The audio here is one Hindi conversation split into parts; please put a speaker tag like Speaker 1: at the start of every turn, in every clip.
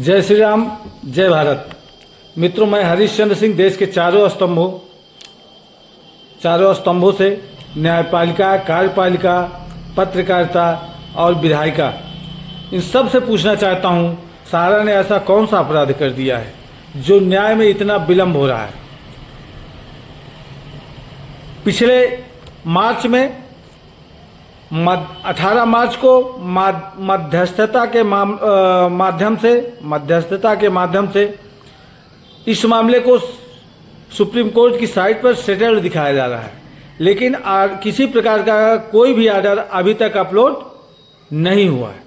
Speaker 1: जय श्री राम, जय भारत। मित्रों, मैं हरीशचंद्र सिंह देश के चारों स्तंभों से न्यायपालिका, कार्यपालिका, पत्रकारिता और विधायिका, इन सब से पूछना चाहता हूं, सहारा ने ऐसा कौन सा अपराध कर दिया है जो न्याय में इतना विलंब हो रहा है। पिछले मार्च में 18 मार्च को मध्यस्थता के माध्यम से इस मामले को सुप्रीम कोर्ट की साइट पर सेटल्ड दिखाया जा रहा है, लेकिन किसी प्रकार का कोई भी आर्डर अभी तक अपलोड नहीं हुआ है।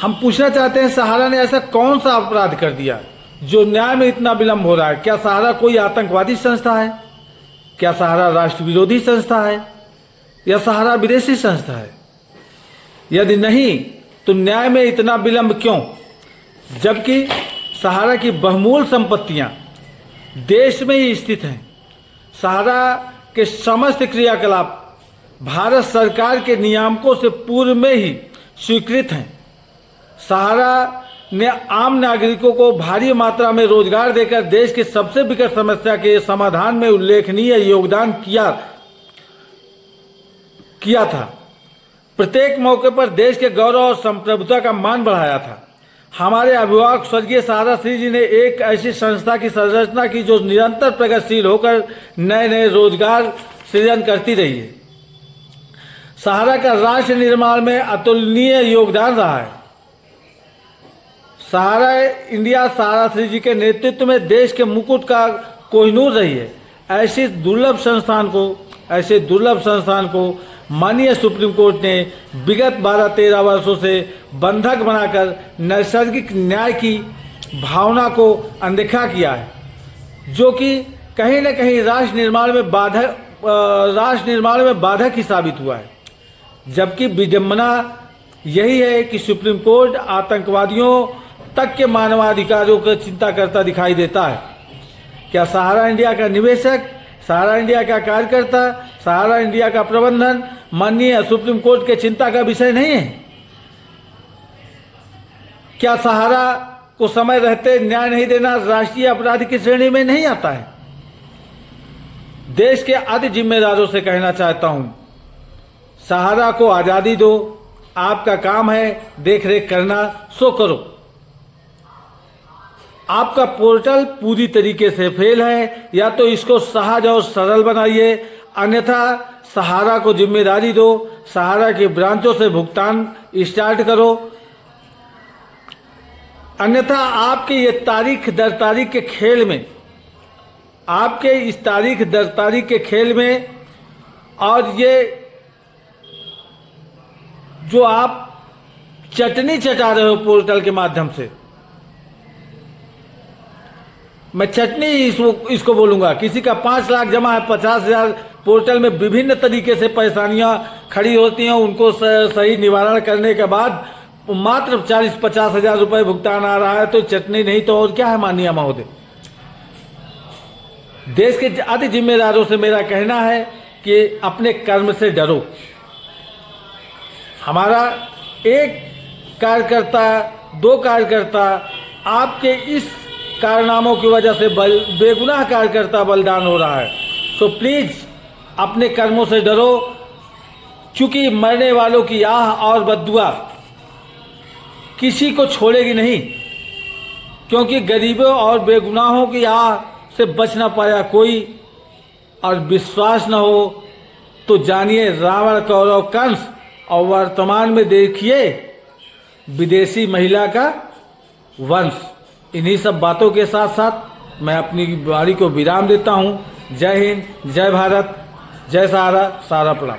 Speaker 1: हम पूछना चाहते हैं, सहारा ने ऐसा कौन सा अपराध कर दिया जो न्याय में इतना विलंब हो रहा है? क्या सहारा कोई आतंकवादी संस्था है? क्या सहारा राष्ट्र विरोधी संस्था है या सहारा विदेशी संस्था है? यदि नहीं, तो न्याय में इतना विलंब क्यों, जबकि सहारा की बहुमूल्य संपत्तियां देश में ही स्थित हैं। सहारा के समस्त क्रियाकलाप भारत सरकार के नियामकों से पूर्व में ही स्वीकृत हैं। सहारा ने आम नागरिकों को भारी मात्रा में रोजगार देकर देश की सबसे विकट समस्या के समाधान में उल्लेखनीय योगदान किया था। प्रत्येक मौके पर देश के गौरव और संप्रभुता का मान बढ़ाया था। हमारे अभिभावक स्वर्गीय सहारा श्री जी ने एक ऐसी संस्था की संरचना की जो निरंतर प्रगतिशील होकर नए नए रोजगार सृजन करती रही है। सहारा का राष्ट्र निर्माण में अतुलनीय योगदान रहा है। सहारा इंडिया सहारा श्री जी के नेतृत्व में देश के मुकुट का कोहिनूर रही है। ऐसे दुर्लभ संस्थान को माननीय सुप्रीम कोर्ट ने विगत 12-13 वर्षों से बंधक बनाकर नैसर्गिक न्याय की भावना को अनदेखा किया है, जो कि कहीं न कहीं राष्ट्र निर्माण में बाधक ही साबित हुआ है। जबकि विडंबना यही है कि सुप्रीम कोर्ट आतंकवादियों तक के मानवाधिकारों की चिंता करता दिखाई देता है। क्या सहारा इंडिया का निवेशक, सहारा इंडिया का कार्यकर्ता, सहारा इंडिया का प्रबंधन माननीय सुप्रीम कोर्ट के चिंता का विषय नहीं है? क्या सहारा को समय रहते न्याय नहीं देना राष्ट्रीय अपराध की श्रेणी में नहीं आता है? देश के आदि जिम्मेदारों से कहना चाहता हूं, सहारा को आजादी दो। आपका काम है देखरेख करना, सो करो। आपका पोर्टल पूरी तरीके से फेल है, या तो इसको सहज और सरल बनाइए, अन्यथा सहारा को जिम्मेदारी दो। सहारा की ब्रांचों से भुगतान स्टार्ट करो, अन्यथा आपके ये तारीख दर तारीख के खेल में और ये जो आप चटनी चटा रहे हो पोर्टल के माध्यम से, मैं चटनी इसको बोलूंगा। किसी का 5 लाख जमा है, 50,000 पोर्टल में विभिन्न तरीके से परेशानियां खड़ी होती हैं, उनको सही निवारण करने के बाद मात्र 40-50 हजार रुपए भुगतान आ रहा है, तो चटनी नहीं तो और क्या है माननीय महोदय? देश के आदि जिम्मेदारों से मेरा कहना है कि अपने कर्म से डरो। हमारा एक कार्यकर्ता, 2 कार्यकर्ता आपके इस कारनामों की वजह से बेगुनाह कार्यकर्ता बलिदान हो रहा है। तो प्लीज अपने कर्मों से डरो, क्योंकि मरने वालों की आह और बद्दुआ किसी को छोड़ेगी नहीं, क्योंकि गरीबों और बेगुनाहों की आह से बच ना पाया कोई। और विश्वास न हो तो जानिए रावण, कौरव, कंस, और वर्तमान में देखिए विदेशी महिला का वंश। इन्हीं सब बातों के साथ साथ मैं अपनी वाणी को विराम देता हूं। जय हिंद, जय भारत, जय सहारा, सारा प्रणाम।